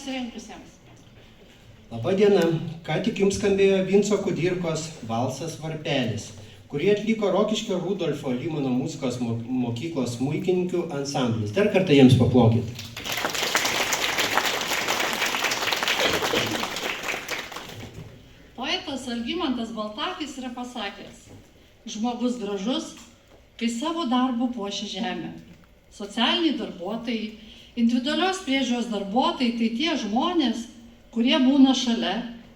susirinkusiems. Labą dieną. Ką tik jums skambėjo Vinco Kudirkos valsas Varpelis, kurį atliko Rokiškio Rudolfo Lymano muzikos mokyklos smuikininkų ansamblis. Dar kartą jiems paplokit. Poetas Algimantas Baltakis yra pasakęs: žmogus gražus, kai savo darbu puošia žemę. Socialiniai darbuotojai, individualios priežiūros darbuotojai tai tie žmonės, kurie būna šalia,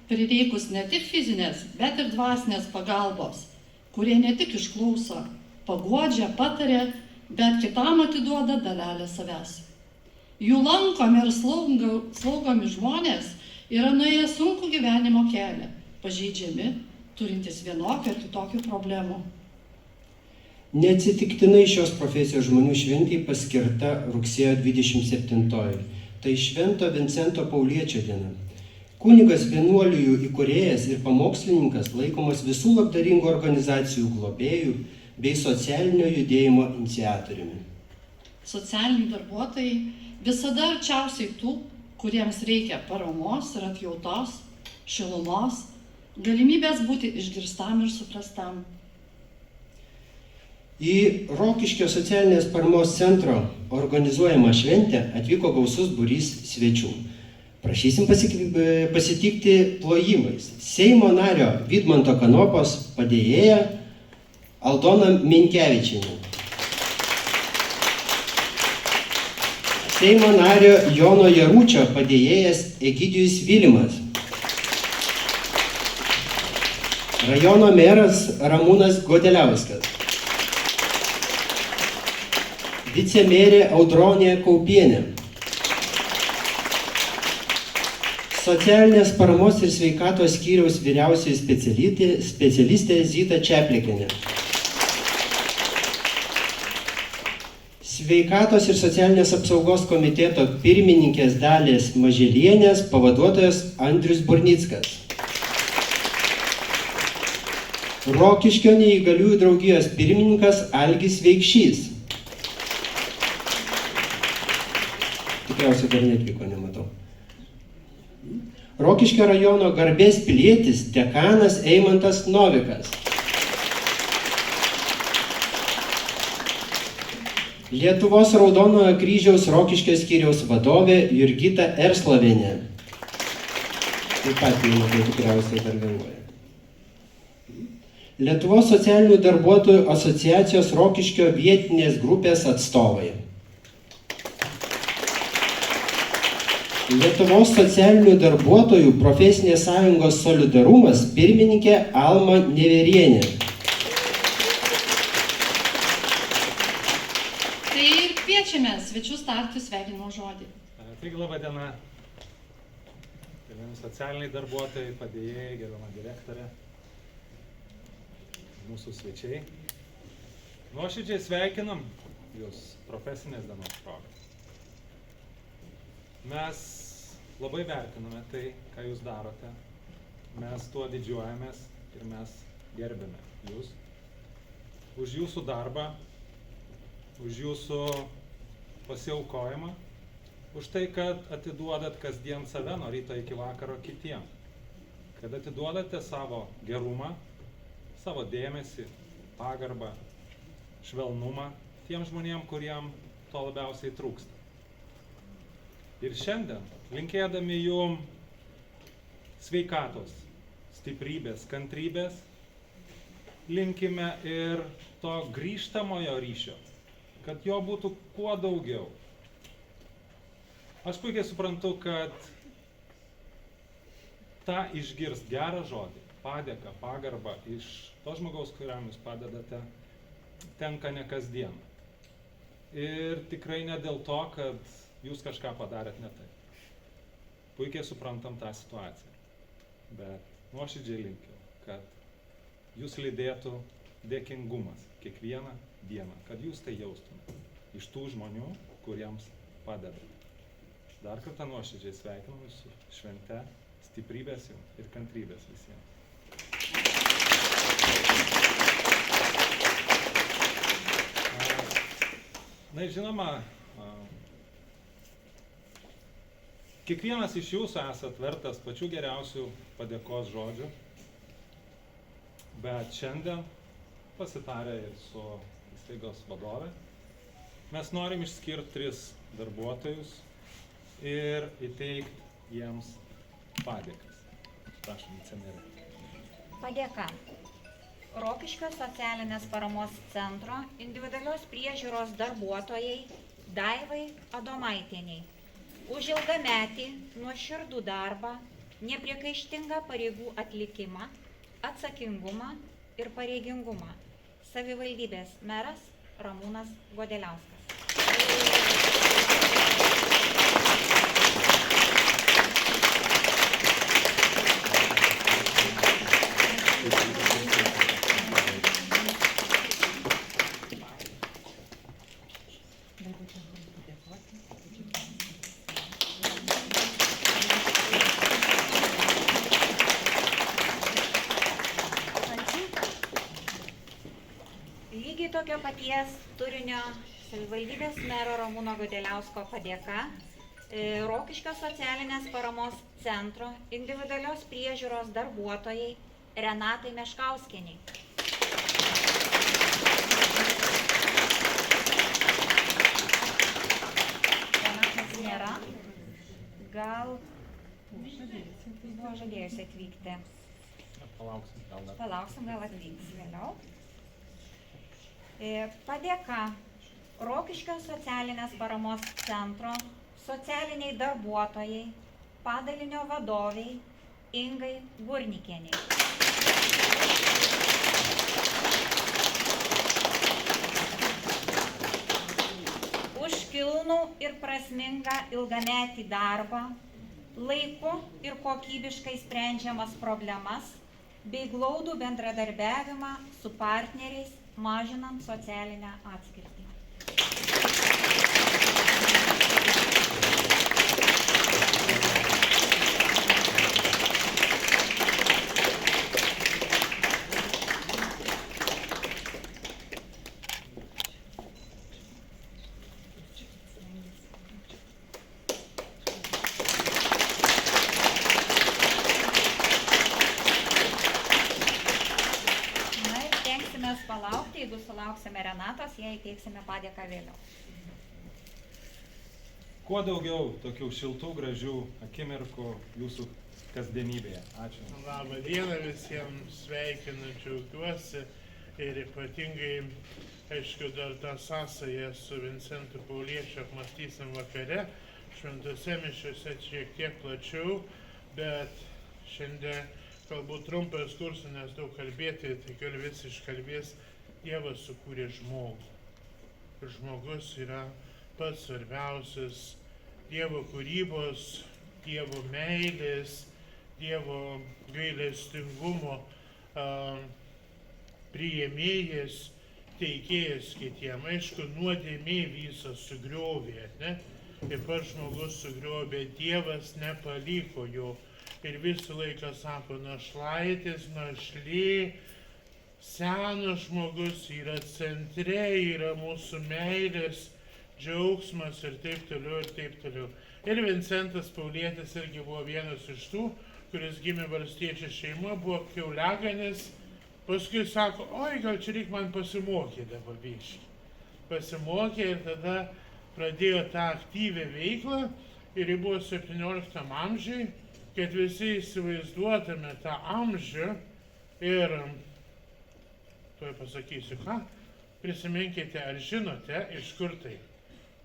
prireikus ne tik fizinės, bet ir dvasinės pagalbos, kurie ne tik išklauso, paguodžia, pataria, bet kitam atiduoda dalelę savęs. Jų lankomi ir slaugomi žmonės yra nuėję sunkų gyvenimo kelią, pažeidžiami, turintys vienokių ir kitokių problemų. Neatsitiktinai šios profesijos žmonių šventei paskirta rugsėjo 27-oji. Tai Švento Vincento Pauliečio diena. Kunigas vienuolijų įkūrėjas ir pamokslininkas laikomas visų labdaringų organizacijų globėjų bei socialinio judėjimo iniciatoriumi. Socialiniai darbuotojai visada arčiausiai tų, kuriems reikia paramos ir atjautos, šilumos, galimybės būti išgirstam ir suprastam. Į Rokiškio socialinės paramos centro organizuojamą šventę atvyko gausus būrys svečių. Prašysim pasitikti plojimais. Seimo nario Vidmanto Kanopos padėjėja Aldona Minkevičienė. Seimo nario Jono Jaručio padėjėjas Egidijus Vilimas. Rajono meras Ramūnas Godeliauskas. Vicemerė Audronė Kaupienė. Socialinės paramos ir sveikatos skyriaus vyriausioji specialistė Zita Čeplikienė. Sveikatos ir socialinės apsaugos komiteto pirmininkės Dalės Maželienės pavaduotojas Andrius Burnickas. Rokiškio neįgaliųjų draugijos pirmininkas Algis Veikšys. Tikriausiai dar netvyko, nematau. Rokiškio rajono garbės pilietis dekanas Eimantas Novikas. Lietuvos Raudonojo kryžiaus Rokiškio skyriaus vadovė Jurgita Erslavienė. Taip pat jau tikriausiai dar vėluoja. Lietuvos socialinių darbuotojų asociacijos Rokiškio vietinės grupės atstovai. Lietuvos socialinių darbuotojų profesinės sąjungos Solidarumas pirmininkė Alma Neverienė. Tai ir kviečiame svečius tarti sveikinimo žodį. Taigi, laba diena. Gerbiami socialiniai darbuotojai, padėjėjai, gerbiama direktorė, mūsų svečiai. Nuoširdžiai sveikinam Jūs profesinės dienos proga. Mes labai vertiname tai, ką Jūs darote. Mes tuo didžiuojamės ir mes gerbėme Jūs. Už Jūsų darbą, už Jūsų pasiaukojimą, už tai, kad atiduodat kasdien save nuo ryto iki vakaro kitiem. Kad atiduodate savo gerumą, savo dėmesį, pagarbą, švelnumą tiem žmonėm, kuriem to labiausiai trūksta. Ir šiandien, linkėdami Jum sveikatos, stiprybės, kantrybės, linkime ir to grįžtamojo ryšio, kad jo būtų kuo daugiau. Aš puikiai suprantu, kad tą išgirst gerą žodį, padėką, pagarbą iš to žmogaus, kuriam Jūs padedate, tenka ne kasdien. Ir tikrai ne dėl to, kad Jūs kažką padarėt ne taip. Puikiai suprantam tą situaciją. Bet nuoširdžiai linkiu, kad Jūs lydėtų dėkingumas kiekvieną dieną, kad Jūs tai jaustumėte iš tų žmonių, kuriems padedate. Dar kartą nuoširdžiai sveikinu Jūsų švente, stiprybės Jums ir kantrybės visiems. Na, žinoma, Kiekvienas iš jūsų esat vertas pačių geriausių padėkos žodžių, bet šiandien pasitarę ir su įstaigos vadove, mes norim išskirti 3 darbuotojus ir įteikti jiems padėkas. Prašom, vicemerė. Padėka. Rokiškio socialinės paramos centro individualios priežiūros darbuotojai Daivai Adomaitieniai už ilgametį nuoširdų darbą, nepriekaištingą pareigų atlikimą, atsakingumą ir pareigingumą. Savivaldybės meras Ramūnas Godeliauskas. Lygiai tokio paties turinio savivaldybės mero Ramūno Godeliausko padėka Rokiškio socialinės paramos centro individualios priežiūros darbuotojai Renatai Meškauskienei. Renatas nėra. Gal buvo žadėjusi atvykti. Palauksim, gal atvyks vėliau. Padėka Rokiškio socialinės paramos centro socialiniai darbuotojai, padalinio vadoviai Ingai Burnikienei. Už kilnų ir prasmingą ilgametį darbą, laiku ir kokybiškai sprendžiamas problemas bei glaudų bendradarbiavimą su partneriais, mažinant socialinę atskirtį. Palaukti, jeigu sulauksime Renatos, jai teiksime padėką vėliau. Kuo daugiau tokių šiltų, gražių akimirkų jūsų kasdienybėje. Ačiū. Labą dieną visiems, sveikinu, džiaugiuosi ir ypatingai, aišku, dar tą sąsają su Vincentu Pauliečiu apmąstysim vakare, šventose mišiose šiek tiek plačiau, bet šiandien galbūt trumpą ekskursą, nes daug kalbėti, tai kalbės iškalbės, Dievas sukūrė žmogų. Ir žmogus yra pats svarbiausias Dievo kūrybos, Dievo meilės, Dievo gailestingumo priėmėjas, teikėjas kitiem. Aišku, nuodėmė visą sugriovė, ne? Ir pats žmogus sugriovė, Dievas nepaliko jo. Ir visą laiką sako, našlaitis, našlė, senas žmogus yra centre, yra mūsų meilės, džiaugsmas ir taip toliau, ir taip toliau. Ir Vincentas Paulietis irgi buvo vienas iš tų, kuris gimė valstiečių šeima, buvo kiauliaganis, paskui sako, oi, gal čia reikia man pasimokyti dabar biškį. Pasimokė ir tada pradėjo tą aktyvę veiklą ir ji buvo 17 amžiui, kad visi įsivaizduotume tą amžių ir, tuoj pasakysiu ką, prisiminkite, ar žinote, iš kur tai?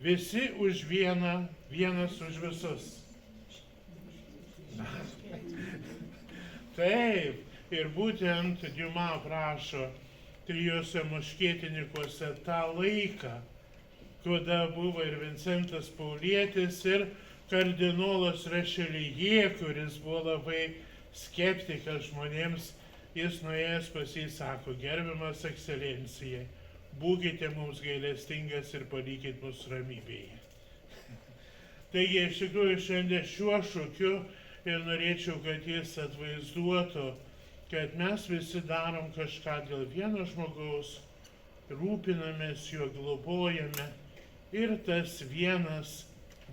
Visi už vieną, vienas už visus. Taip, ir būtent Diuma aprašo trijuose muškietininkose tą laiką, kada buvo ir Vincentas Paulietis, ir kardinolas Rašelyje, kuris buvo labai skeptikas žmonėms, jis nuėjęs pas jį sako, gerbiamas ekscelencija, būkite mums gailestingas ir palikit mus ramybėje. Taigi, iš tikrųjų, šiandien šiuo šūkiu ir norėčiau, kad jis atvaizduotų, kad mes visi darom kažką dėl vieno žmogaus, rūpinamės juo, globojame ir tas vienas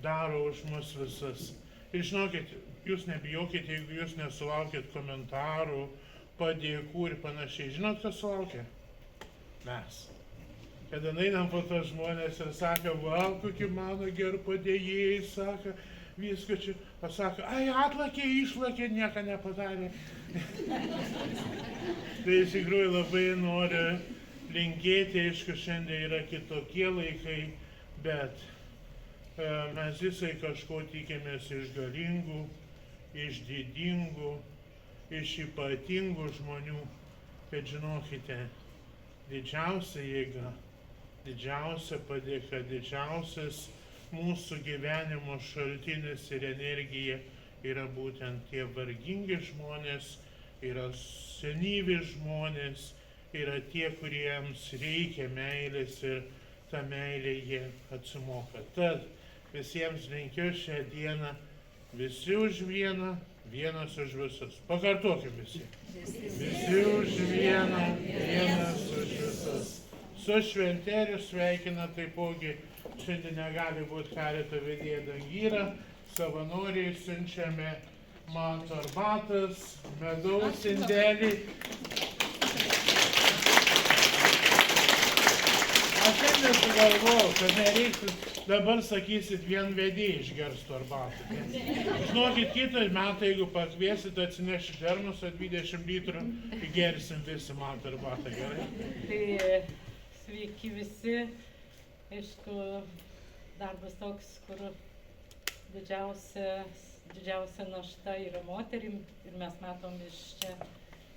daro už mus visus. Ir žinokit, jūs nebijokit, jeigu jūs nesulaukit komentarų, padėkų ir panašiai. Žinot, kas sulaukia? Mes. Kada einam po tos žmonės ir sako, va, kokie mano geri padėjėjai, sako, viską čia, pasako, ai, atlakė, išlakė, nieko nepadarė. Tai iš tikrųjų labai noriu linkėti, aišku, šiandien yra kitokie laikai, bet mes visai kažko tikėmės iš galingų, iš didingų, iš ypatingų žmonių, bet žinokite, didžiausia jėga, didžiausia padėka, didžiausias mūsų gyvenimo šaltinis ir energija yra būtent tie vargingi žmonės, yra senyvi žmonės, yra tie, kuriems reikia meilės ir tą meilę jie atsimoka. Tad visiems linkiu šią dieną visi už vieną, vienas už visus. Pakartokim visi. Visi už vieną, vienas už visus. Su šventėriu sveikina taipogi, šiandien negali būti karito vedėja Dangyra, savanoriai siunčiame mato arbatas, medaus indelį. Aš šiandien sugalvojau, kad nereiktų, dabar sakysit, vien vedėjai išgerstų arbatą. Žinokit, kitą metą, jeigu pakviesit, atsinešit termosą 20 litrų, gersim visi mato arbatą, gerai? Tai sveiki visi, aišku, darbas toks, kur didžiausia našta yra moterim ir mes matom iš čia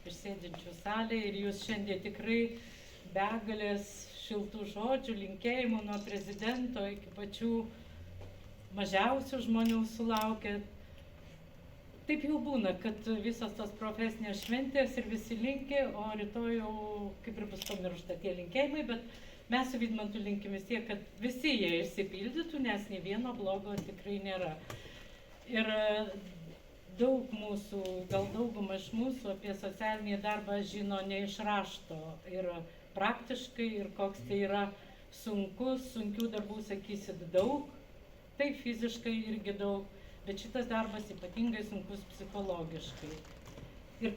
išsėdinčių salę ir jūs šiandien tikrai begalės šiltų žodžių, linkėjimų nuo prezidento iki pačių mažiausių žmonių sulaukėt. Taip jau būna, kad visos tos profesinės šventės ir visi linki, o rytoj jau kaip ir bus pamiršta tie linkėjimai, bet mes su Vidmantu linkim vis tiek, kad visi jie išsipildytų, nes nei vieno blogo tikrai nėra. Ir daug mūsų, gal dauguma iš mūsų apie socialinį darbą žino ne iš rašto ir praktiškai ir koks tai yra sunkus, sunkių darbų sakysit daug, tai fiziškai irgi daug, bet šitas darbas ypatingai sunkus psichologiškai. Ir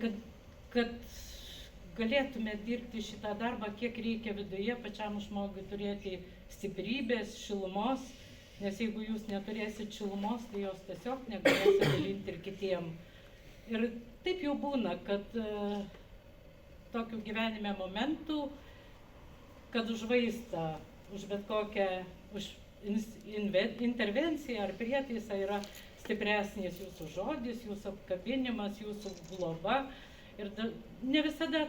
kad galėtume dirbti šitą darbą, kiek reikia viduje pačiam žmogui turėti stiprybės, šilumos, nes jeigu jūs neturėsit šilumos, tai jos tiesiog negalėsit dalinti ir kitiem. Ir taip jau būna, kad tokių gyvenime momentų, kad už vaistą, už bet kokią intervenciją ar prietaisą yra stipresnis jūsų žodis, jūsų apkabinimas, jūsų globa. Ir ne visada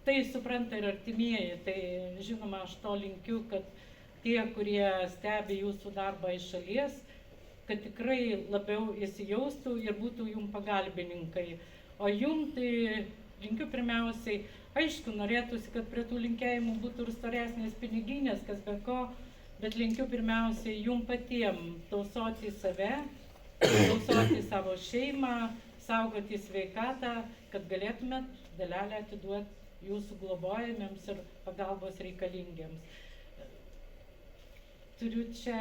tai supranta ir artimieji, tai žinoma, aš to linkiu, kad tie, kurie stebi jūsų darbą iš šalies, kad tikrai labiau įsijaustų ir būtų jum pagalbininkai. O jum tai linkiu pirmiausiai, aišku, norėtųsi, kad prie tų linkėjimų būtų ir storesnės piniginės, kas be ko, bet linkiu pirmiausiai jum patiem tausoti save, tausoti savo šeimą, saugoti sveikatą, kad galėtumėt dalelę atiduoti jūsų globojamiems ir pagalbos reikalingiems. Turiu čia,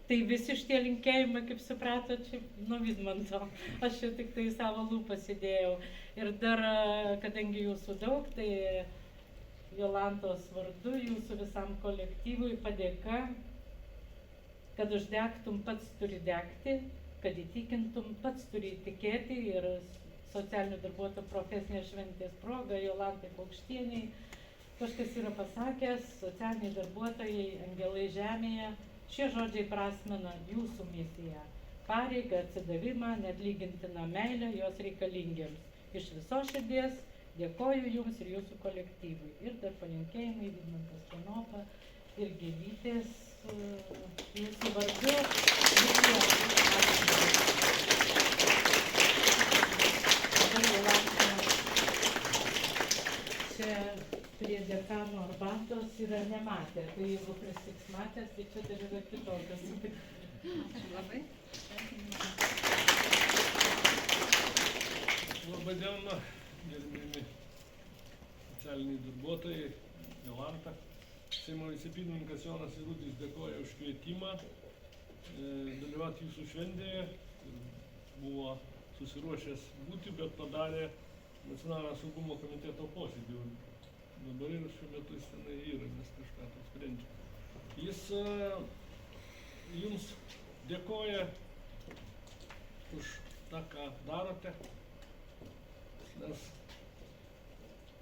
tai visi šitie linkėjimai, kaip supratot, nuo Vidmanto, aš jau tik tai savo lūpas įdėjau. Ir dar, kadangi jūsų daug, tai Jolantos vardu, jūsų visam kolektyvui padėka, kad uždegtum, pats turi degti, kad įtikintum, pats turi įtikėti ir socialinių darbuotojų profesinės šventės proga Jolantai Paukštieniai. Kažkas yra pasakęs, socialiniai darbuotojai, angelai žemėje, šie žodžiai prasmena jūsų misiją, pareigą, atsidavimą, neatlygintiną meilę jos reikalingiems. Iš visos širdies dėkoju jums ir jūsų kolektyvui. Ir dar palinkėjimai Vidmantas Kanopa ir Gėlytės jūsų vardu. Dabar jau lauksime. Čia prie dekano arbatos yra nematę, tai jeigu prisiks matęs, tai čia dar yra kitokios. Ačiū labai. Labadiena, gerbiami socialiniai darbuotojai, Jolanta. Seimo vicepirmininkas Jonas Irutis dėkoja už kvietimą dalyvauti jūsų šventėje. buvo susiruošęs būti, bet padarė Nacionalinio saugumo komiteto posėdį. Dabar ir šiuo metu jis tenai yra, nes kažką tai sprendžia. Jis jums dėkoja už tą, ką darote, nes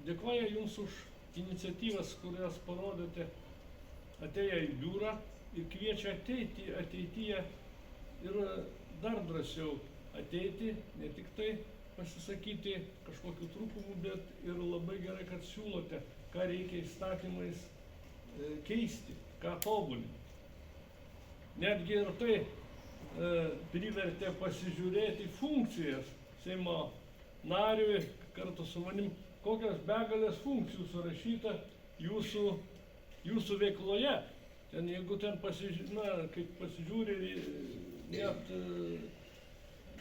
dėkoja jums už iniciatyvas, kurias parodėte atėję į biurą ir kviečia ateiti ateityje ir dar drąsiau ateiti, ne tik tai pasisakyti kažkokių trūkumų, bet ir labai gerai, kad siūlote, ką reikia įstatymais keisti, ką tobulinti. Netgi ir tai privertė pasižiūrėti funkcijas Seimo nariui kartu su manim, kokios begalės funkcijų surašyta jūsų veikloje. Ten, jeigu ten kaip pasižiūri, net,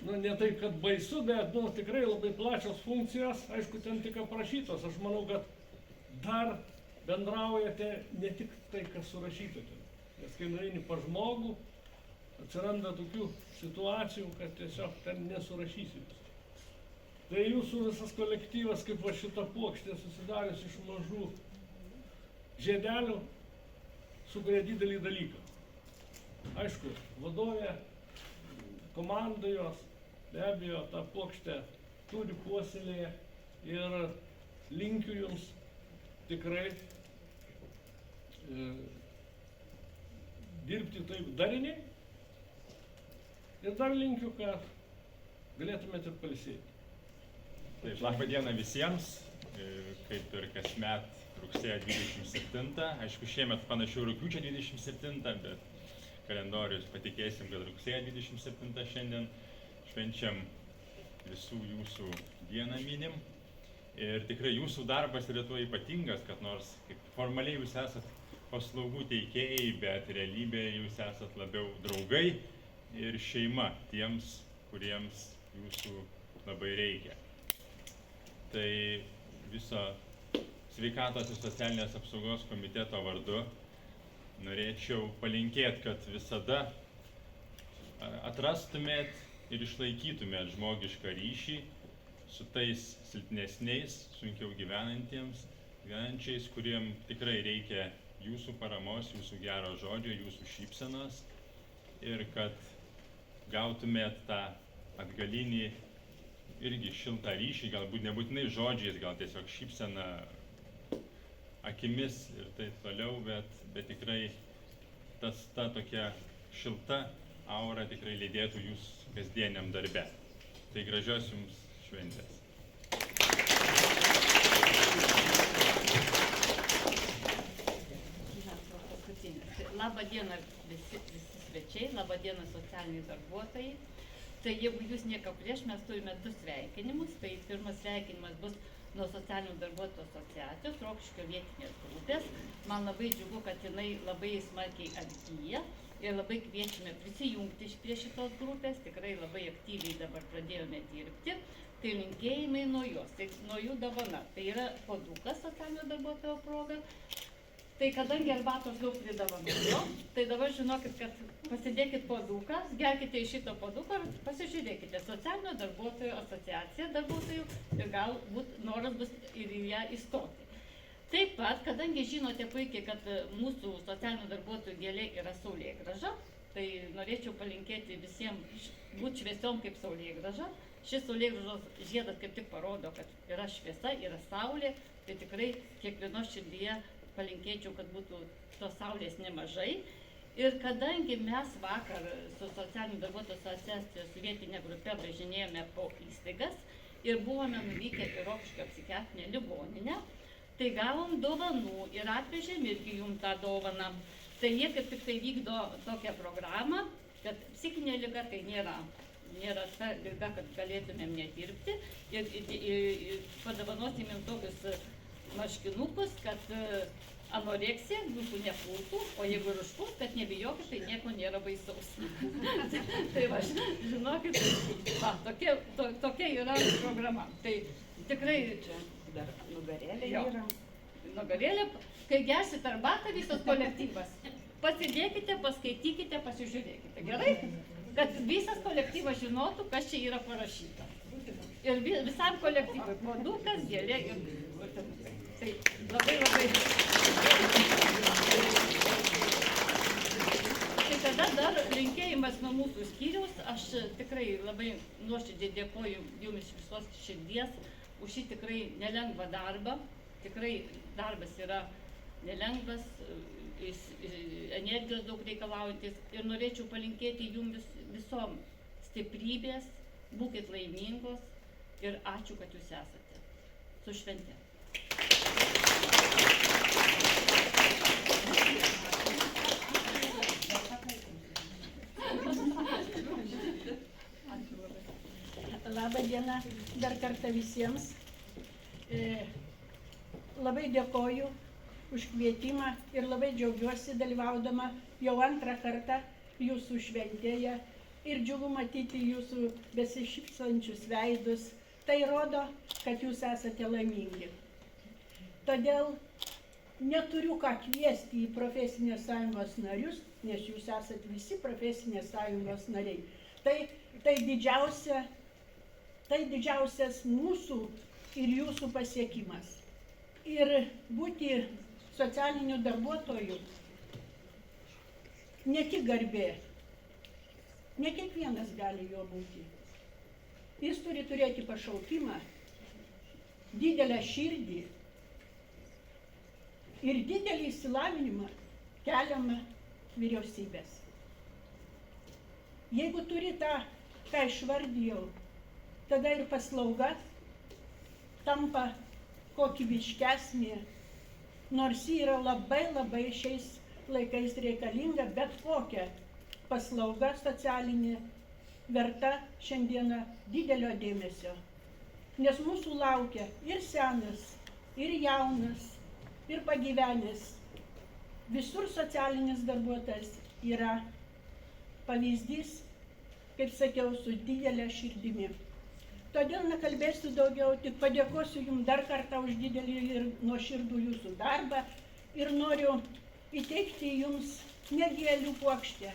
ne tai, kad baisu, bet tikrai labai plačios funkcijos, aišku, ten tik aprašytos. Aš manau, kad dar bendraujate ne tik tai, kas surašyta ten. Nes kai nueini pas žmogų, atsiranda tokių situacijų, kad tiesiog ten nesurašysi. Tai jūsų visas kolektyvas, kaip va šita plokštė susidarius iš mažų žiedelių, sukuria didelį dalyką. Aišku, vadovė, komanda jos, be abejo, tą plokštę turi puoselėje ir linkiu jums tikrai dirbti taip dariniai ir dar linkiu, kad galėtumėte pailsėti. Taip, labą dieną visiems, kaip ir kasmet rugsėjo 27, aišku šiemet panašiau rugpjūčio 27, bet kalendorius patikėsim, kad rugsėjo 27 šiandien švenčiam visų jūsų dieną minim. Ir tikrai jūsų darbas yra tuo ypatingas, kad nors kaip formaliai jūs esat paslaugų teikėjai, bet realybėje jūs esat labiau draugai ir šeima tiems, kuriems jūsų labai reikia. Tai viso Sveikatos ir socialinės apsaugos komiteto vardu norėčiau palinkėti, kad visada atrastumėt ir išlaikytumėt žmogišką ryšį su tais silpnesniais, sunkiau gyvenančiais, kuriem tikrai reikia jūsų paramos, jūsų gero žodžio, jūsų šypsenos ir kad gautumėt tą atgalinį irgi šiltą ryšį, galbūt nebūtinai žodžiais, gal tiesiog šypsena akimis ir taip toliau, bet tikrai ta tokia šilta aura tikrai lydėtų jūs kasdieniam darbe. Tai gražios jums šventės. Labą dieną visi svečiai, labą dieną socialiniai darbuotojai. Tai jeigu jūs nieko prieš, mes turime 2 sveikinimus. Tai pirmas sveikinimas bus nuo socialinių darbuotojų asociacijos, Rokiškio vietinės grupės. Man labai džiugu, kad jinai labai smarkiai atgyja ir labai kviečiame prisijungti prie šitos grupės. Tikrai labai aktyviai dabar pradėjome dirbti. Tai linkėjimai nuo jos, tai nuo jų dovana. Tai yra puodukas socialinio darbuotojo proga. Tai kadangi arbatos daug pridavanojo, tai dabar žinokit, kad pasidėkit puoduką, gerkite iš šito puoduko ir pasižiūrėkite socialinio darbuotojų asociaciją darbuotojų ir galbūt noras bus ir į ją įstoti. Taip pat, kadangi žinote puikiai, kad mūsų socialinių darbuotojų gėlė yra saulėgrąža, tai norėčiau palinkėti visiems būti šviesiom kaip saulėgrąža. Šis saulėgrąžos žiedas kaip tik parodo, kad yra šviesa, yra saulė, tai tikrai kiekvienos širdyje palinkėčiau, kad būtų tos saulės nemažai. Ir kadangi mes vakar su socialinių darbuotojų asociacijos vietinė grupė važinėjome po įstaigas ir buvome nuvykę į Rokiškio psichiatrinę ligoninę, tai gavom dovanų ir atvežėm irgi jums tą dovaną. Tai jie kaip tik tai vykdo tokią programą, kad psichinė liga tai nėra ta liga, kad galėtumėm nedirbti ir padovanosim jums tokius marškinukus, kad anoreksija jūsų nepultų, o jeigu ir užpuls, kad nebijokit, tai nieko nėra baisaus. Tai va, žinokit, tokia yra programa. Tai tikrai čia dar nugarėlė yra. Nugarėlė, kai gersit arbatą visas kolektyvas, pasidėkite, paskaitykite, pasižiūrėkite. Gerai? kad visas kolektyvas žinotų, kas čia yra parašyta. Ir visam kolektyvui puodukas, gėlė ir tai labai labai. Tai tada dar linkėjimas nuo mūsų skyriaus. Aš tikrai labai nuoširdžiai dėkoju jums iš visos širdies už šį tikrai nelengvą darbą. Tikrai darbas yra nelengvas, energijos daug reikalaujantis ir norėčiau palinkėti jums visom stiprybės, būkit laimingos ir ačiū, kad jūs esate. Su švente. Labą dieną dar kartą visiems. Labai dėkoju už kvietimą ir labai džiaugiuosi dalyvaudama jau antrą kartą jūsų šventėje ir džiugu matyti jūsų besišypsančius veidus. Tai rodo, kad jūs esate laimingi. Todėl neturiu ką kviesti į profesinės sąjungos narius, nes jūs esate visi profesinės sąjungos nariai. Tai didžiausias mūsų ir jūsų pasiekimas. Ir būti socialiniu darbuotoju ne tik garbė, ne kiekvienas gali jo būti. Jis turi turėti pašaukimą, didelę širdį ir didelį išsilavinimą keliamą vyriausybės. Jeigu turi tą, ką išvardijau, tada ir paslauga tampa kokybiškesnė, nors yra labai šiais laikais reikalinga, bet kokia paslauga socialinė verta šiandieną didelio dėmesio. Nes mūsų laukia ir senas, ir jaunas, ir pagyvenęs. Visur socialinis darbuotojas yra pavyzdys, kaip sakiau, su didelė širdimi. Todėl nekalbėsiu daugiau, tik padėkosiu jums dar kartą už didelį ir nuoširdų jūsų darbą ir noriu įteikti jums ne gėlių puokštę.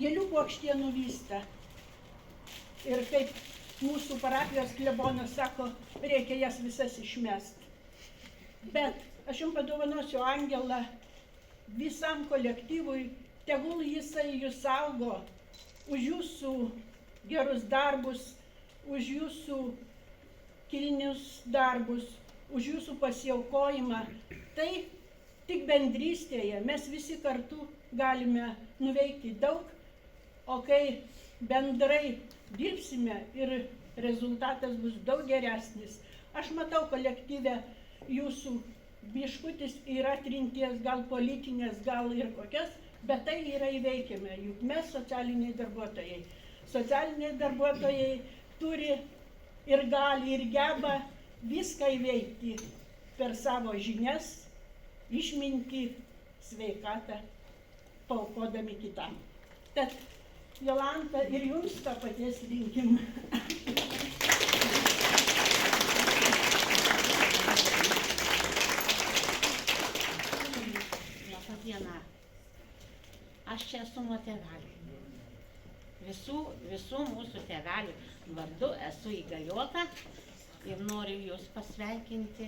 Gėlių puokštė nuvysta. Ir kaip mūsų parapijos klebonas sako, reikia jas visas išmesti. Bet aš jums padovanosiu angelą visam kolektyvui, tegul jisai jūs saugo už jūsų gerus darbus, už jūsų kilnius darbus, už jūsų pasiaukojimą. Tai tik bendrystėje mes visi kartu galime nuveikti daug, o kai bendrai dirbsime ir rezultatas bus daug geresnis. Aš matau kolektyve jūsų biškutis yra trinties, gal politinės, gal ir kokias, bet tai yra įveikiama, juk mes socialiniai darbuotojai. Socialiniai darbuotojai turi ir gali, ir geba viską įveikti per savo žinias, išmintį, sveikatą, paaukodami kitam. Tad, Jolanta, ir jums to paties linkim. Labą dieną. Aš čia esu nuo tėvelių. Visų mūsų tėvelių vardu esu įgaliota ir noriu jūs pasveikinti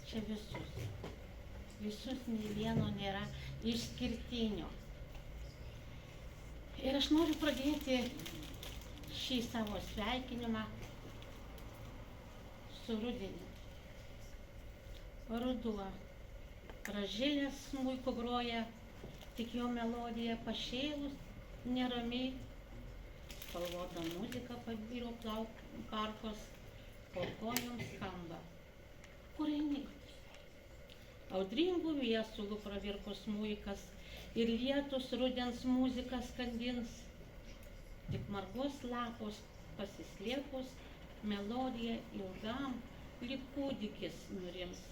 čia visus. Visus nei vieno nėra išskirtinio. Ir aš noriu pradėti šį savo sveikinimą su rudeniu. Ruduo. Pražilęs smuiku groja, tik jo melodija pašėlus, neramiai, spalvota muzika pabiro parkos, po kojom skamba. Kur eini? Audringų viesulų pravirko smuikas ir lietus rudens muziką skandins. Tik margos lapos pasislėpus, melodija ilgam, lyg kūdikis nurims.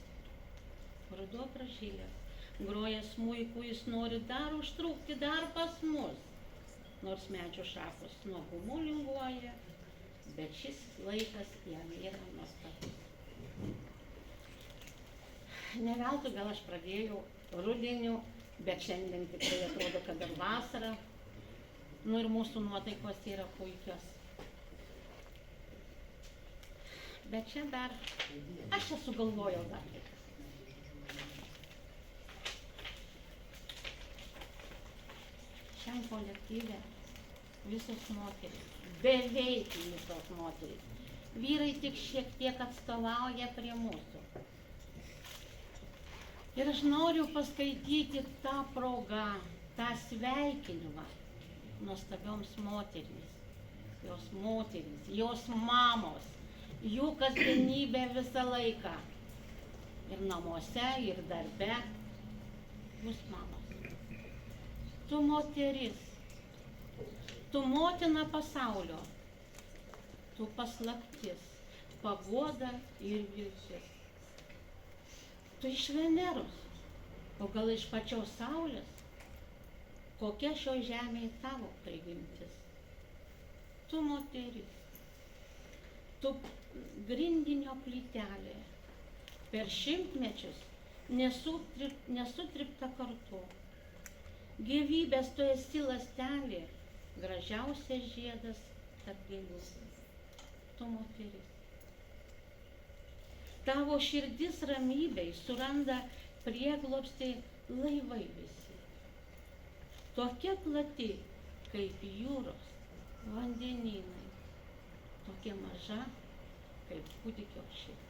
Ruduo pražilęs. Groja smuiku, jis nori dar užtrukti dar pas mus. Nors medžio šakos nuogumu linguoja, bet šis laikas jam yra nuostabus. Ne veltui gal aš pradėjau rudeniu bet šiandien tikrai atrodo, kad dar vasara. Nu ir mūsų nuotaikos yra puikios. Bet čia dar, aš čia sugalvojau dar. Šiam kolektyve visos moterys, beveik visos moterys. Vyrai tik šiek tiek atstovauja prie mūsų. Ir aš noriu paskaityti tą progą, tą sveikinimą nuostabioms moterims. Jos mamos, jų kasdienybė visą laiką. Ir namuose, ir darbe. Jūs mamos. Tu moteris, tu motina pasaulio, tu paslaptis, paguoda ir viltis. Tu iš Veneros, o gal iš pačios Saulės, kokia šio žemėje tavo prigimtis. Tu moteris, tu grindinio plytelė, per šimtmečius nesutripta kartu. Gyvybės tu esi ląstelė, gražiausias žiedas tarp gėlių. Tu moteris. Tavo širdis ramybei suranda prieglobstį laivai visi. Tokia plati, kaip jūros, vandenynai. Tokia maža, kaip kūdikio širdis.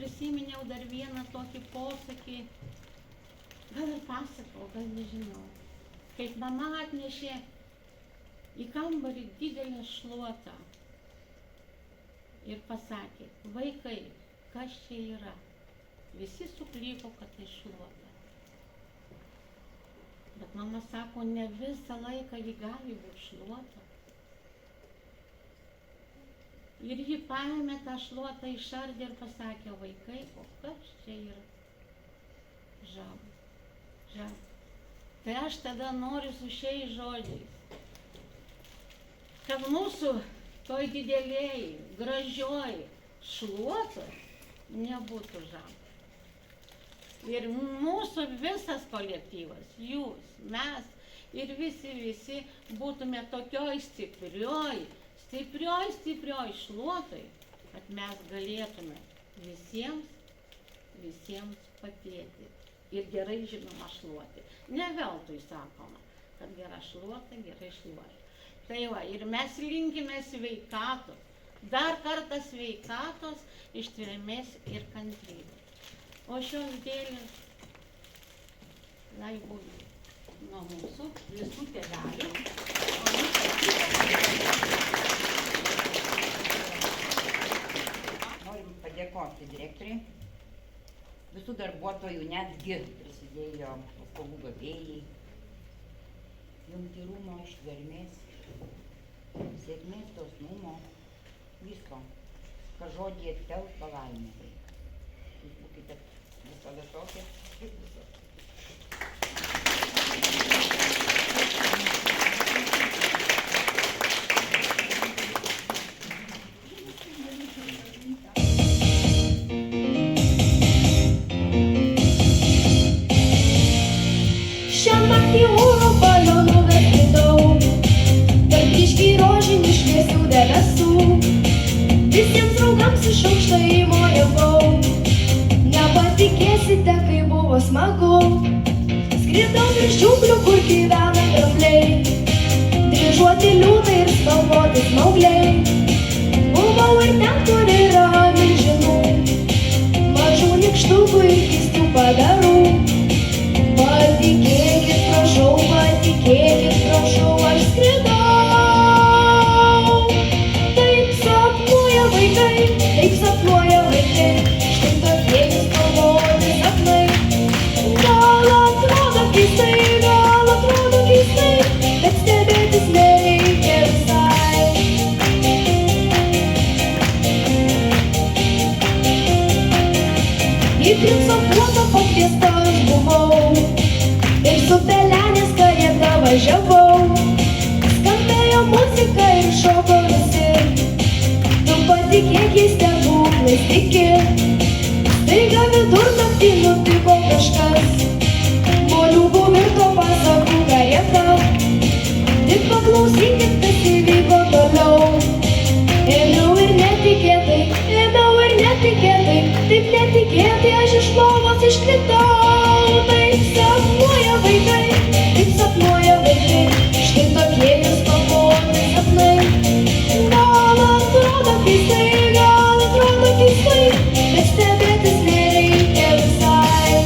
Prisiminiau dar vieną tokį posakį, gal ir pasakau, gal nežinau. Kaip mama atnešė į kambarį didelę šluotą ir pasakė, vaikai, kas čia yra? Visi suklypo, kad tai šluota. Bet mama sako, ne visą laiką ji gali būti šluota. Ir ji paėmė tą šluotą, išardė ir pasakė, vaikai, o kas čia yra? Žabu. Tai aš tada noriu su šiais žodžiais, kad mūsų toj dideliai, gražioj šluotoj nebūtų žabu. Ir mūsų visas kolektyvas, jūs, mes ir visi būtume tokioj stiprioj šluotoj, kad mes galėtume visiems padėti ir gerai žinoma šluoti. Ne veltui sakoma, kad gera šluota, gerai šluoja. Tai va, ir mes linkime sveikatos, dar kartą sveikatos, ištvermės ir kantrybės. O šios dėlės laivui nuo mūsų visų tėvelių. Norim padėkoti direktoriui, visų darbuotojų, netgi prisidėjo paskolų gavėjai, jums tyrumo, ištvermės, sėkmės, dosnumo, visko, kad žodžiai telpa laimė. Jūs būkite visada tokie kaip visada. Šiąnakt į oro balionų vertidau, tarp ryškiai rožinių šviesių debesų. Visiems draugams iš aukšto įmojavau, nepatikėsite, kaip buvo smagu. Skridau virš džiunglių, kur gyvena drambliai, dryžuoti liūtai ir spalvoti smaugliai. Buvau ir ten, kur yra milžinų, mažų nykštukų ir keistų padarų. Patikėkit, prašau, aš skridau. Taip sapnuoja vaikai, štai tokie jūs spalvoti sapnai. Gal atrodo keistai, bet stebėtis nereikia visai. Į princo puotą pakviesta aš buvau, ir su pelenės karieta važiavau. Skambėjo muzika ir šoko visi, kiek jis stebuklais tiki. Staiga vidurnaktį nutiko kažkas, moliūgų virto pasakų karieta. Tik paklausykit, kas įvyko toliau. Ėmiau ir netikėtai, taip netikėtai aš iš lovos iškritau. Taip sapnuoja vaikai, štai tokie jūs pavojai sapnai. Gal atrodo keistai, bet stebėtis nereikia visai.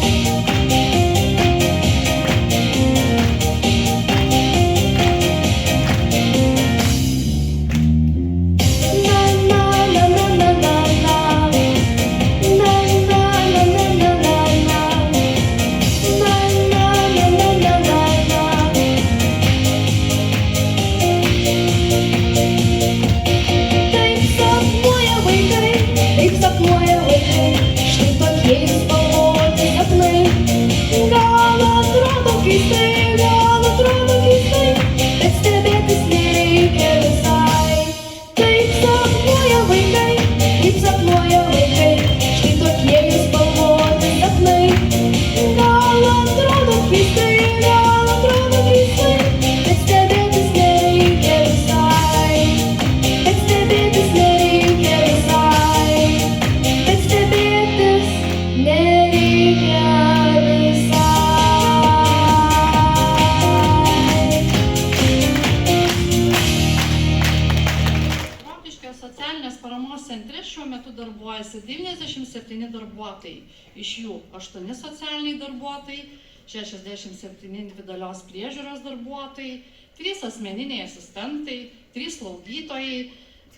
Socialinės paramos centre šiuo metu darbuojasi 97 darbuotojai, iš jų 8 socialiniai darbuotojai, 67 individualios priežiūros darbuotojai, 3 asmeniniai asistentai, 3 slaugytojai,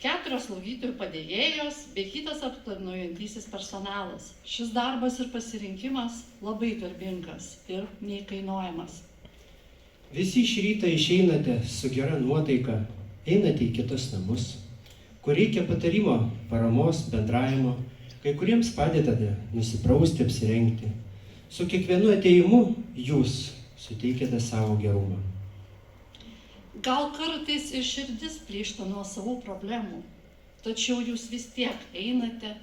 4 slaugytojų padėjėjos bei kitas aptarnaujantysis personalas. Šis darbas ir pasirinkimas labai garbingas ir neįkainojamas. Visi iš ryto išeinate su gera nuotaika, einate į kitus namus, kur reikia patarimo, paramos, bendravimo, kai kuriems padedate nusiprausti, apsirengti. Su kiekvienu atėjimu jūs suteikiate savo gerumą. Gal kartais ir širdis plyšta nuo savų problemų, tačiau jūs vis tiek einate,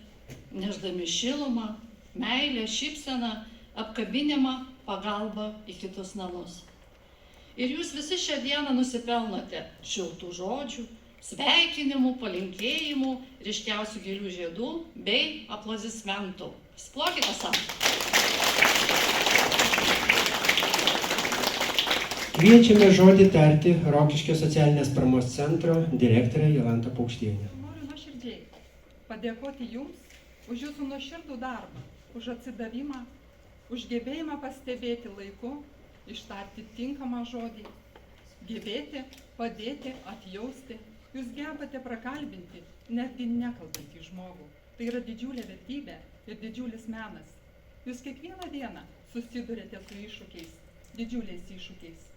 nešdami šilumą, meilę, šypseną, apkabinimą, pagalbą į kitus namus. Ir jūs visi šią dieną nusipelnote šiltų žodžių, sveikinimų, palinkėjimų, ryškiausių gėlių žiedų bei aplodismentų. Splokite savo. Kviečiame žodį tarti Rokiškio socialinės paramos centro direktorė Jolanta Paukštienė. Noriu nuoširdžiai padėkoti Jums už Jūsų nuoširdų darbą, už atsidavimą, už gebėjimą pastebėti laiku, ištarti tinkamą žodį, gebėti, padėti, atjausti. Jūs gebate prakalbinti, netgi nekalbantį žmogų. Tai yra didžiulė vertybė ir didžiulis menas. Jūs kiekvieną dieną susidurėte su iššūkiais, didžiuliais iššūkiais.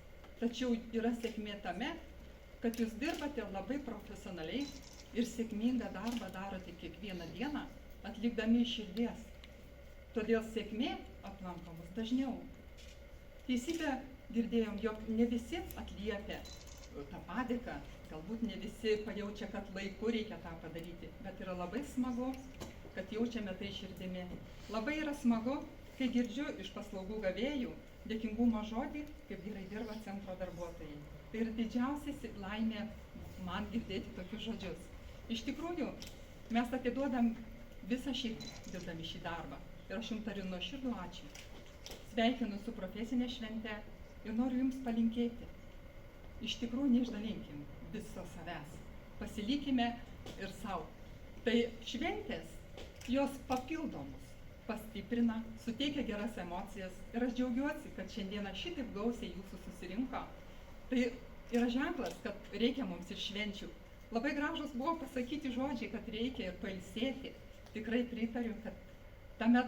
Tačiau yra sėkmė tame, kad jūs dirbate labai profesionaliai ir sėkmingą darbą darote kiekvieną dieną, atlikdami iš širdies. Todėl sėkmė aplanko mus dažniau. Teisybę girdėjom, jog ne visi atliepia tą padėką, galbūt ne visi pajaučia, kad laiku reikia tą padaryti, bet yra labai smagu, kad jaučiame tai širdimi. Labai yra smagu, kai girdžiu iš paslaugų gavėjų dėkingumo žodį, kaip gerai dirba centro darbuotojai. Tai yra didžiausia laimė man girdėti tokius žodžius. Iš tikrųjų, mes atiduodam visą širdį dirbdami šį darbą. Ir aš jums tariu nuoširdų ačiū. Sveikinu su profesinė švente ir noriu jums palinkėti. Iš tikrųjų, neišdalinkim viso savęs. Pasilikime ir savo. Tai šventės, jos papildomus pastiprina, suteikia geras emocijas ir aš džiaugiuosi, kad šiandieną šitaip gausiai jūsų susirinko. Tai yra ženklas, kad reikia mums ir švenčių. Labai gražus buvo pasakyti žodžiai, kad reikia ir pailsėti. Tikrai pritariu, kad tame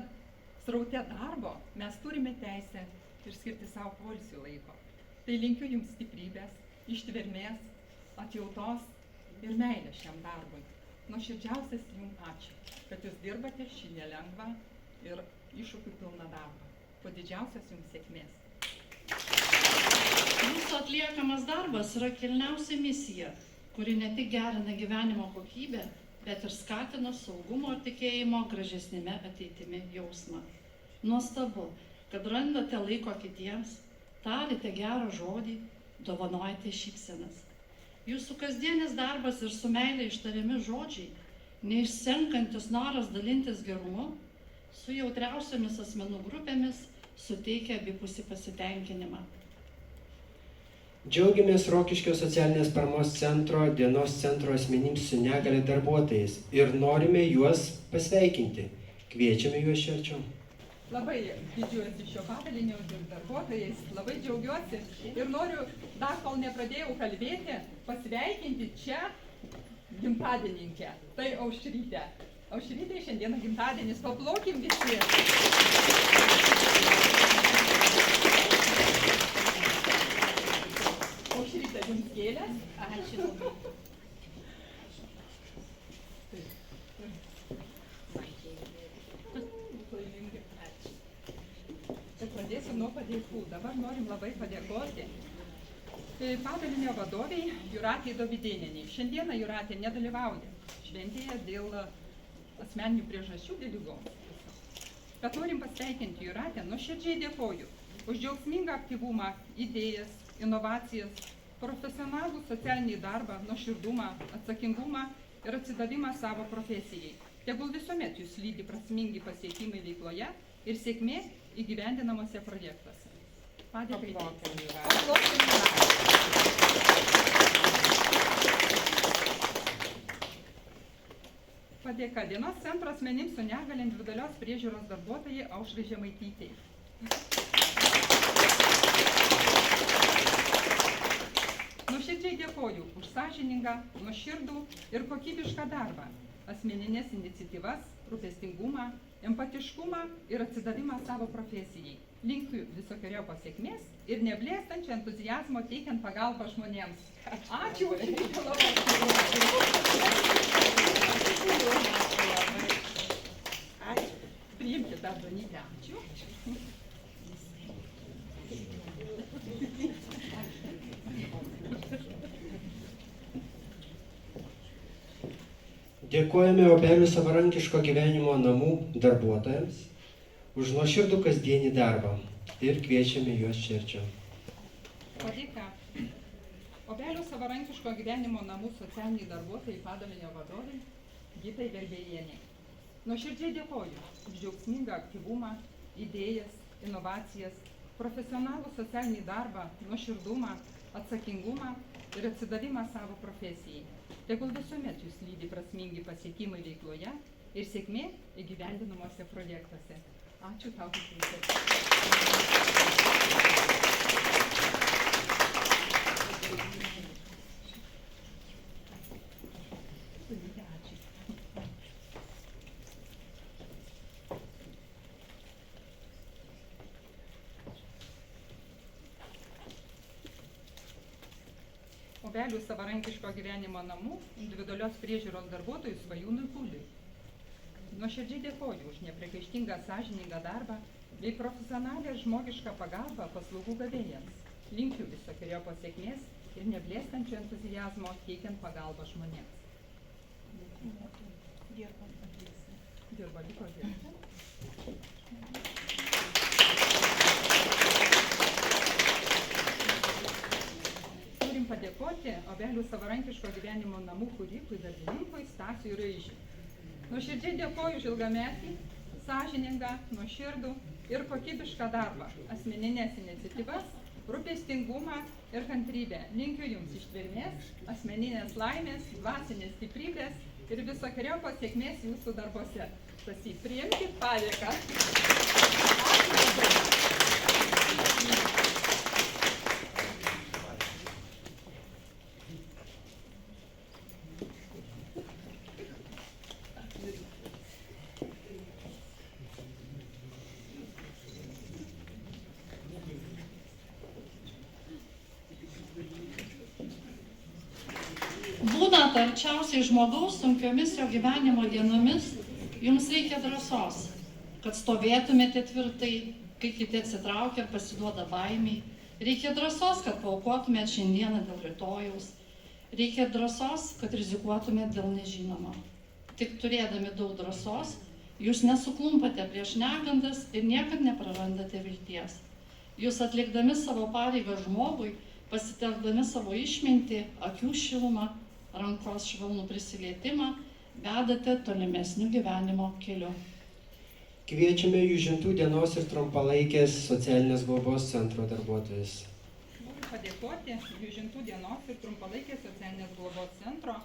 sraute darbo mes turime teisę ir skirti savo poilsiui laiko. Tai linkiu jums stiprybės, ištvermės, atjautos ir meilės šiam darbui. Nuoširdžiausias jums ačiū, kad jūs dirbate šį nelengvą ir iššūkių pilną darbą. Po didžiausios jums sėkmės. Jūsų atliekamas darbas yra kilniausia misija, kuri ne tik gerina gyvenimo kokybę, bet ir skatina saugumo ir tikėjimo gražesnėme ateitimi jausmą. Nuostabu, kad randate laiko kitiems, tarite gerą žodį, dovanojate šypsenas. Jūsų kasdienis darbas ir su meilė ištariami žodžiai, neišsenkantis noras dalintis gerumu, su jautriausiamis asmenų grupėmis suteikia abipusį pasitenkinimą. Džiaugiamės Rokiškio socialinės paramos centro dienos centro asmenims su negalia darbuotojais ir norime juos pasveikinti. Kviečiame juos širčiau. Labai didžiuosi šio padalinio ir darbuotojais, labai džiaugiuosi ir noriu, dar kol nepradėjau kalbėti, pasveikinti čia gimtadienininkę. Tai Aušrytė. Aušrytė šiandieną gimtadienis, paplokim visi. Aušrytė, jums gėlės? Ačiū. Pradėsiu nuo padėkų. Dabar norim labai padėkoti padalinio vadoviai Jūratei Dovydėnienei. Šiandieną Jūratė nedalyvauja šventėje dėl asmeninių priežasčių, dėl ligos. Bet norim pasveikinti Jūratę, nuoširdžiai dėkoju už džiaugsmingą aktyvumą, idėjas, inovacijas, profesionalų socialinį darbą, nuoširdumą, atsakingumą ir atsidavimą savo profesijai. Tegul visuomet jūs lydi prasmingi pasiekimai veikloje ir sėkmė įgyvendinamuose projektuose. Padėkai. Padėka dienos centro asmenims su negalia individualios priežiūros darbuotojai Aušrai Žemaitytei. Nuoširdžiai dėkoju už sąžiningą, nuoširdų ir kokybišką darbą, asmeninės iniciatyvas, rūpestingumą, empatiškumą ir atsidavimą savo profesijai. Linkiu visokeriopos sėkmės ir neblėstančio entuziazmo teikiant pagalbą žmonėms. Ačiū! Priimkite dar Donytę. Ačiū. Dėkojame Obelių savarankiško gyvenimo namų darbuotojams už nuoširdų kasdienį darbą ir kviečiame juos širčiau. Padėka. Obelių savarankiško gyvenimo namų socialiniai darbuotojai padalinio vadovai Gitai Verbėjienei. Nuoširdžiai dėkoju už džiaugsmingą aktyvumą, idėjas, inovacijas, profesionalų socialinį darbą, nuoširdumą, atsakingumą ir atsidavimą savo profesijai. Tegul visuomet jūs lydi prasmingi pasiekimai veikloje ir sėkmė įgyvendinamuose projektuose. Ačiū tau, Obelių savarankiško gyvenimo namų individualios priežiūros darbuotojų Svajūnui Kuliui. Nuoširdžiai dėkoju už nepriekaištingą sąžiningą darbą bei profesionalią ir žmogišką pagalbą paslaugų gavėjams. Linkiu visokeriopos sėkmės ir neblėstančio entuziazmo teikiant pagalbą žmonėms. Dirba, liko dirbti. Padėkoti Obelių savarankiško gyvenimo namų kūrikui darbininkui Stasiui Raižiui. Nuoširdžiai dėkoju už ilgametį, sąžiningą, nuoširdų ir kokybišką darbą, asmeninės iniciatyvas, rūpestingumą ir kantrybę. Linkiu jums ištvermės, asmeninės laimės, dvasinės stiprybės ir visokeriopos sėkmės jūsų darbose. Stasy, priimkit padėką. Būnant arčiausiai žmogaus sunkiomis jo gyvenimo dienomis, jums reikia drąsos, kad stovėtumėte tvirtai, kai kiti atsitraukia ir pasiduoda baimiai. Reikia drąsos, kad paaukotumėte šiandieną dėl rytojaus. Reikia drąsos, kad rizikuotumėte dėl nežinomo. Tik turėdami daug drąsos, jūs nesuklumpate prieš negandas ir niekad neprarandate vilties. Jūs atlikdami savo pareigą žmogui, pasitelkdami savo išmintį, akių šilumą, rankos švelnų prisilietimą, vedate tolimesnių gyvenimo keliu. Kviečiame Užimtų dienos ir trumpalaikės socialinės globos centro darbuotojus. Noriu padėkoti Užimtų dienos ir trumpalaikės socialinės globos centro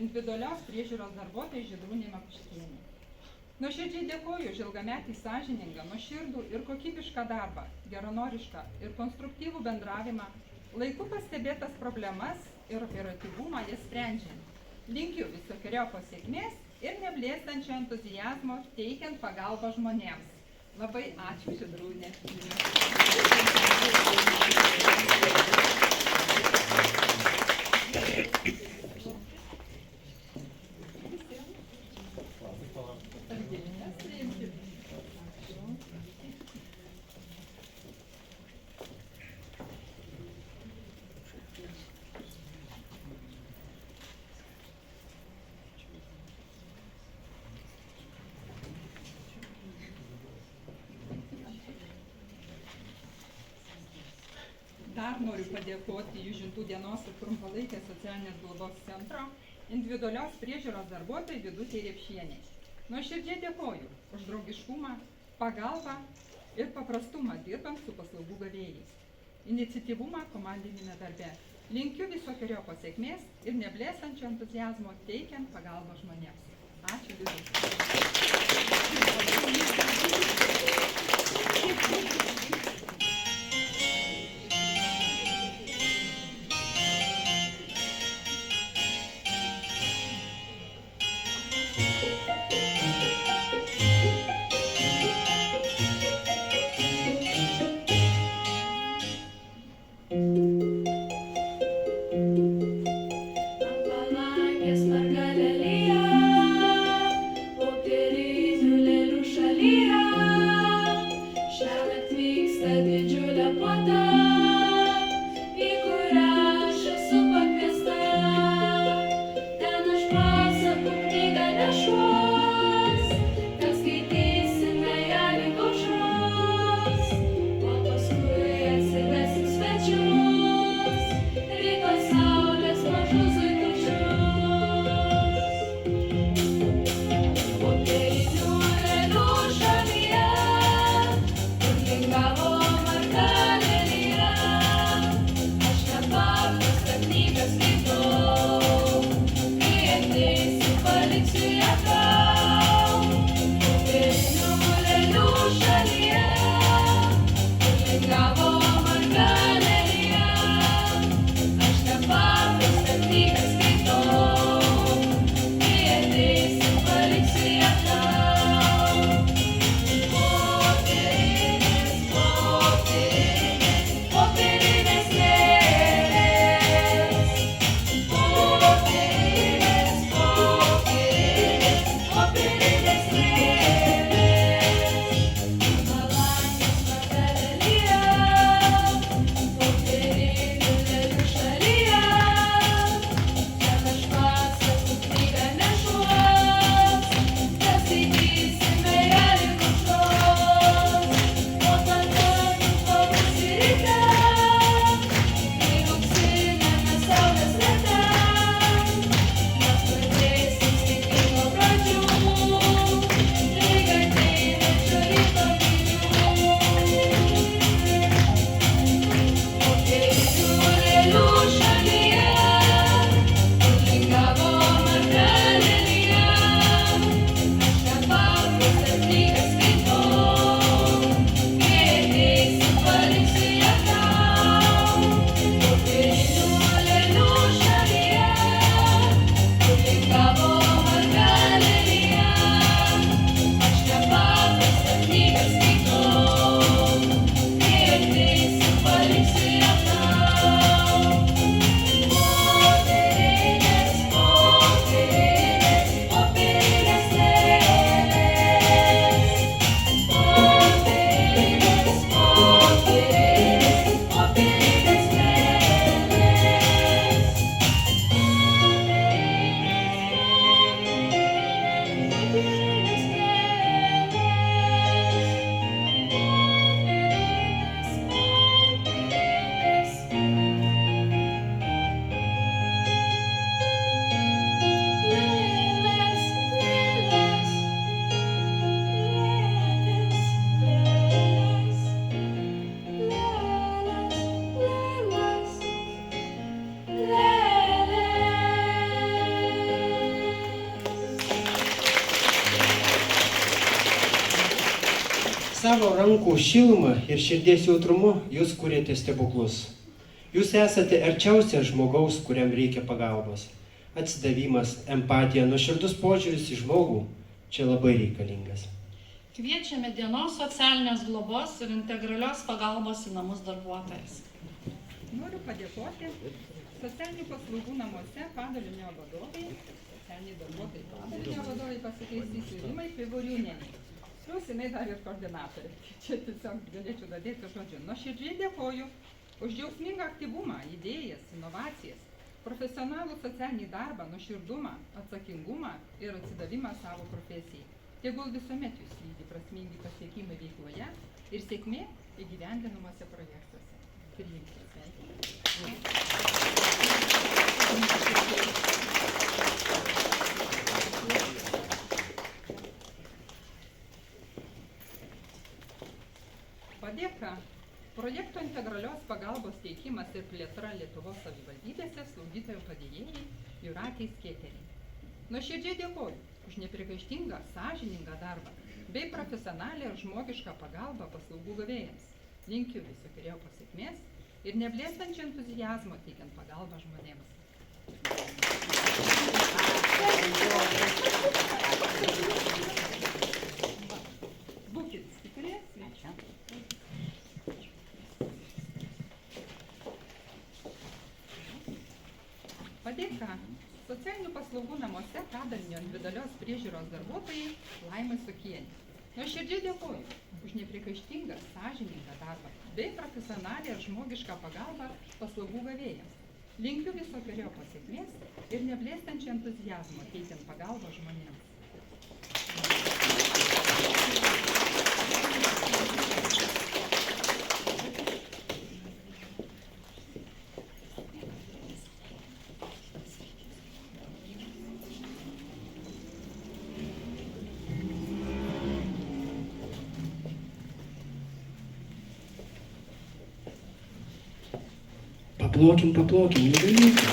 individualios priežiūros darbuotojai Žydrūnei Makuškienei. Nuoširdžiai dėkoju už ilgametį sąžiningą, nuoširdų ir kokybišką darbą, geranorišką ir konstruktyvų bendravimą, laiku pastebėtas problemas ir operatyvumą jas sprendžiant. Linkiu visokiojopos sėkmės ir neblėstančio entuziazmo teikiant pagalbą žmonėms. Labai ačiū, Žydrūnė. Dar noriu padėkoti Užimtų dienos ir trumpalaikės socialinės globos centro individualios priežiūros darbuotojai Vidutei Repšienei. Nuoširdžiai dėkoju už draugiškumą, pagalbą ir paprastumą dirbant su paslaugų gavėjais. Iniciatyvumą komandinėme darbe. Linkiu visokeriopos sėkmės ir neblėstančio entuziazmo teikiant pagalbą žmonėms. Ačiū Savo rankų šilumą ir širdies jautrumu jūs kuriate stebuklus. Jūs esate arčiausia žmogaus, kuriam reikia pagalbos. Atsidavimas, empatija, nuoširdus požiūris į žmogų čia labai reikalingas. Kviečiame dienos socialinės globos ir integralios pagalbos į namus darbuotojas. Noriu padėkoti socialinių paslaugų namuose padalinio vadovai, socialiniai darbuotojai padalinio vadovai pasikeistys Rimai Pivoriūnienei. Plius jinai dar ir koordinatorė. Čia tiesiog galėčiau dadėti žodžiu. Nuoširdžiai dėkoju už džiaugsmingą aktyvumą, idėjas, inovacijas, profesionalų socialinį darbą, nuoširdumą, atsakingumą ir atsidavimą savo profesijai. Tegul visuomet jūs lydi prasmingi pasiekimai veikloje ir sėkmė įgyvendinamuose projektuose. Priimkite sveikinimą. Padėka. Projekto integralios pagalbos teikimas ir plėtra Lietuvos savivaldybėse slaugytojų padėjėjai Jūratei Skėteriai. Nuoširdžiai dėkoju už nepriekaištingą, sąžiningą darbą bei profesionalią ir žmogišką pagalbą paslaugų gavėjams. Linkiu visokeriopos sėkmės ir neblėstančio entuziazmo teikiant pagalbą žmonėms. Būkit stipri. Padėka. Socialinių paslaugų namuose padalinio individualios priežiūros darbuotojai Laimai Sukienė. Nuoširdžiai dėkoju už nepriekaištingą, sąžiningą darbą bei profesionalią ir žmogišką pagalbą paslaugų gavėjams. Linkiu visokeriopos sėkmės ir neblėstančio entuziazmo teikiant pagalbą žmonėms. Paplokim, negalėkim.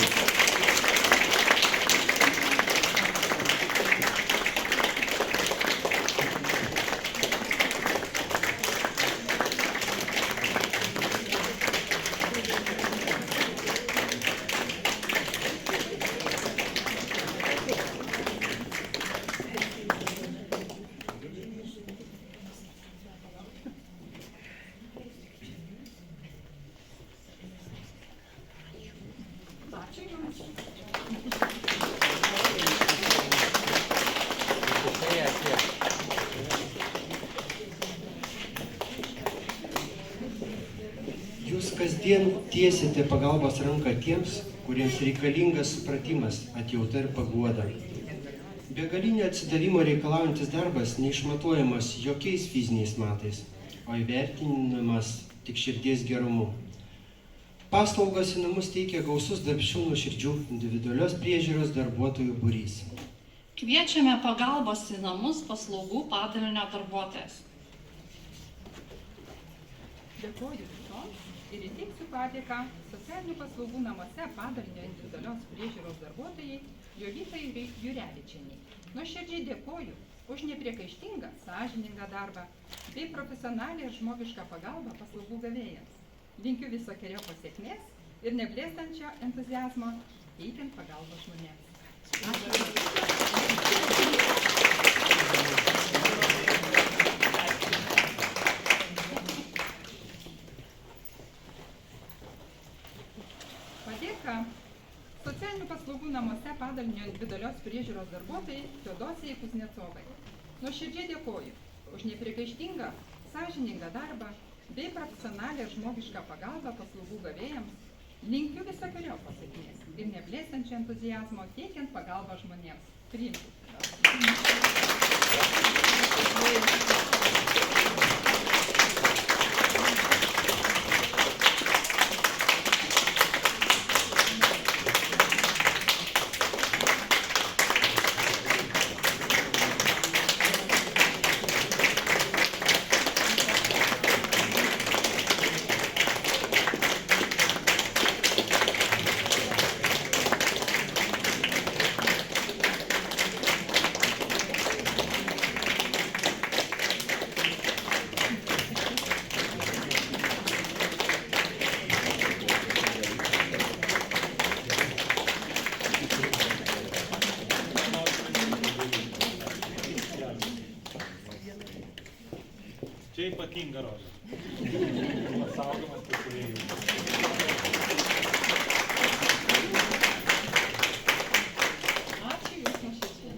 Jūs kasdien tiesite pagalbos ranką tiems, kuriems reikalingas supratimas, atjauta ir paguoda. Begalinio atsidavimo reikalaujantis darbas neišmatuojamas jokiais fiziniais matais, o įvertinimas tik širdies gerumu. Paslaugas į namus teikia gausus darbščių nuoširdžių individualios priežiūros darbuotojų būrys. Kviečiame pagalbos į namus paslaugų padalinio darbuotojas. Dėkoju visoms ir įteiksiu padėką socialinių paslaugų namuose padalinio individualios priežiūros darbuotojai Jolitai Jurevičienei. Nuoširdžiai dėkoju už nepriekaištingą, sąžiningą darbą bei profesionalią ir žmogišką pagalbą paslaugų gavėjams. Linkiu visokeriopos sėkmės ir neblėstančio entuziazmo teikiant pagalbą žmonėms. Padėka. Socialinių paslaugų namuose padalinio individualios priežiūros darbuotojai Teodosijai Kuznecovai. Nuoširdžiai dėkoju už nepriekaištingą, sąžiningą darbą bei profesionalią ir žmogišką pagalbą paslaugų gavėjams. Linkiu visokeriopos sėkmės ir neblėstančio entuziazmo teikiant pagalbą žmonėms. Priimkite. ypatinga rožė. Buvo saugomas tikrai. Ačiū Jums nuoširdžiai.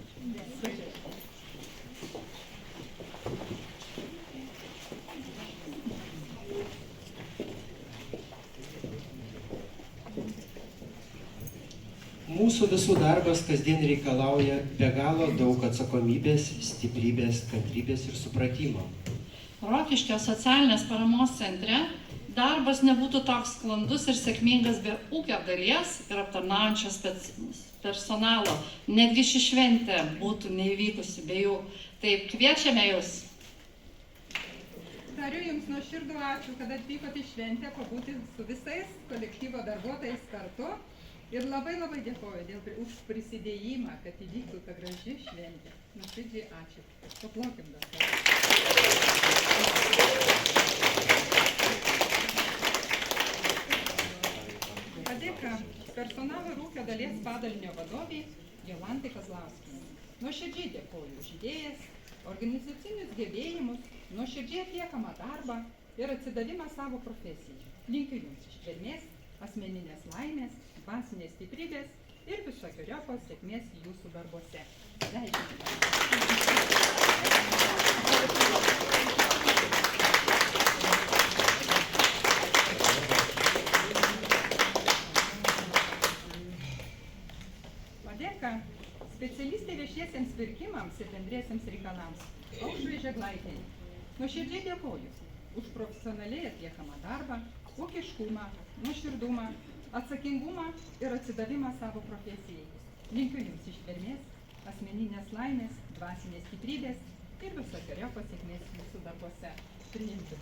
Mūsų visų darbas kasdien reikalauja be galo daug atsakomybės, stiprybės, kantrybės ir supratimo. Rokiškio socialinės paramos centre darbas nebūtų toks sklandus ir sėkmingas be ūkio dalies ir aptarnaujančios personalo. Netgi ši šventė būtų neįvykusi be jų. Taip, kviečiame Jūs. Tariu Jums nuoširdų ačiū, kad atvykote į šventę pabūti su visais kolektyvo darbuotojais kartu. Ir labai dėkoju už prisidėjimą, kad įvyktų ta graži šventė. Nuoširdžiai ačiū. Paplokim dar kartą. Padėka personalo ir ūkio dalies padalinio vadovei Jolantai Kazlauskienei. Nuoširdžiai dėkoju už idėjas, organizacinius gebėjimus, nuoširdžiai atliekamą darbą ir atsidavimą savo profesijai. Linkiu Jums ištvermės, asmeninės laimės, dvasinės stiprybės ir visokeriopos sėkmės Jūsų darbuose. Padėka specialistė viešiesiems pirkimams ir bendriesiems reikalams. Aušrai Žeglaitienei. Nuoširdžiai dėkoju už profesionaliai atliekamą darbą, ūkiškumą, nuoširdumą, atsakingumą ir atsidavimą savo profesijai. Linkiu Jums ištvermės, asmeninės laimės, dvasinės stiprybės ir visokeriopos sėkmės Jūsų darbuose. Priimti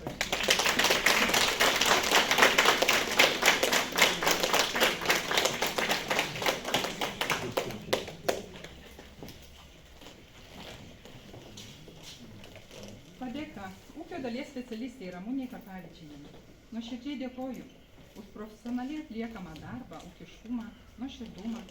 Padėka ūkio dalies specialistė Ramunė Karpavičienė. Nuoširdžiai dėkoju už profesionaliai atliekamą darbą, ūkiškumą, nuoširdumą,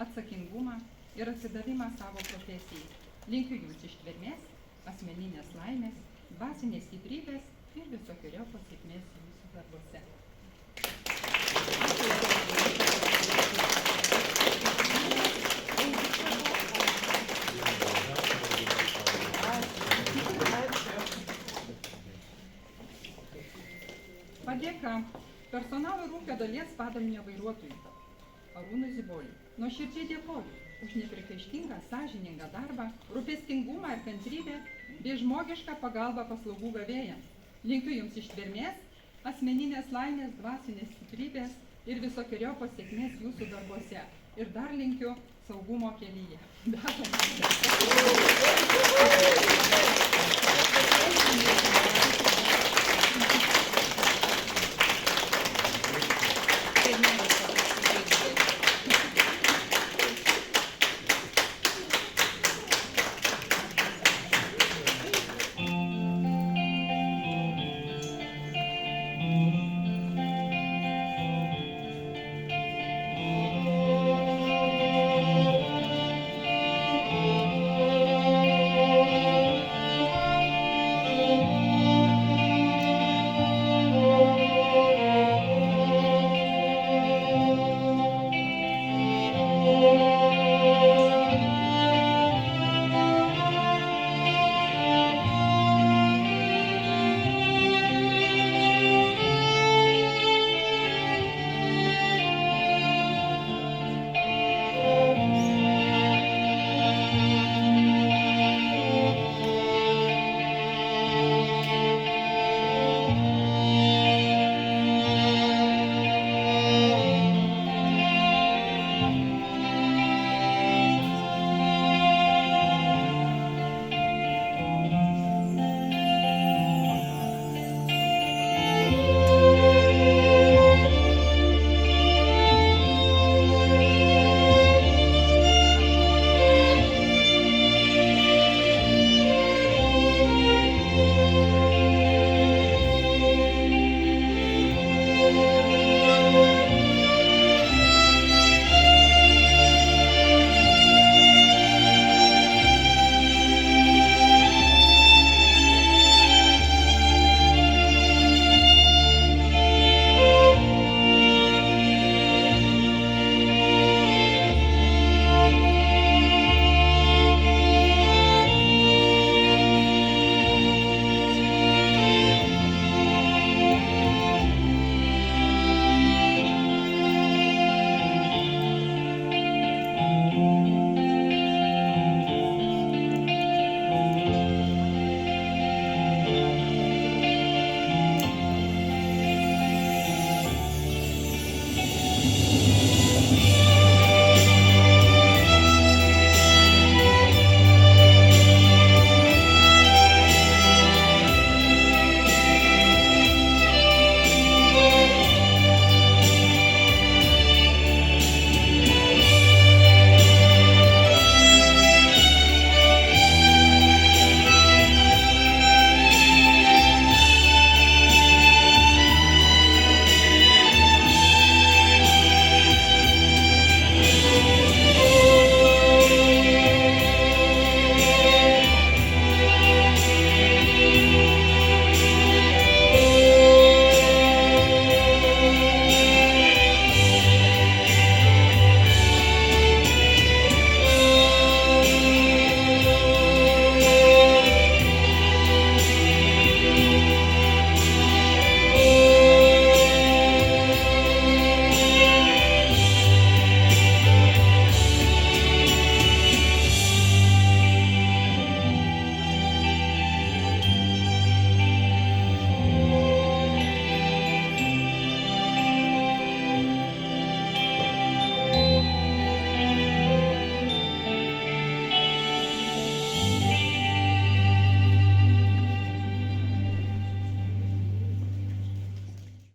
atsakingumą ir atsidavimą savo profesijai. Linkiu Jums ištvermės, asmeninės laimės, dvasinės stiprybės ir visokeriopos sėkmės Jūsų darbuose. Padėka personalo ir ūkio dalies padalinio vairuotojui Arūnui Ziboliui. Nuoširdžiai dėkoju už nepriekaištingą, sąžiningą darbą, rūpestingumą ir kantrybę bei žmogišką pagalbą paslaugų gavėjams. Linkiu Jums ištvermės, asmeninės laimės, dvasinės stiprybės ir visokeriopos sėkmės Jūsų darbuose. Ir dar linkiu saugumo kelyje. Dar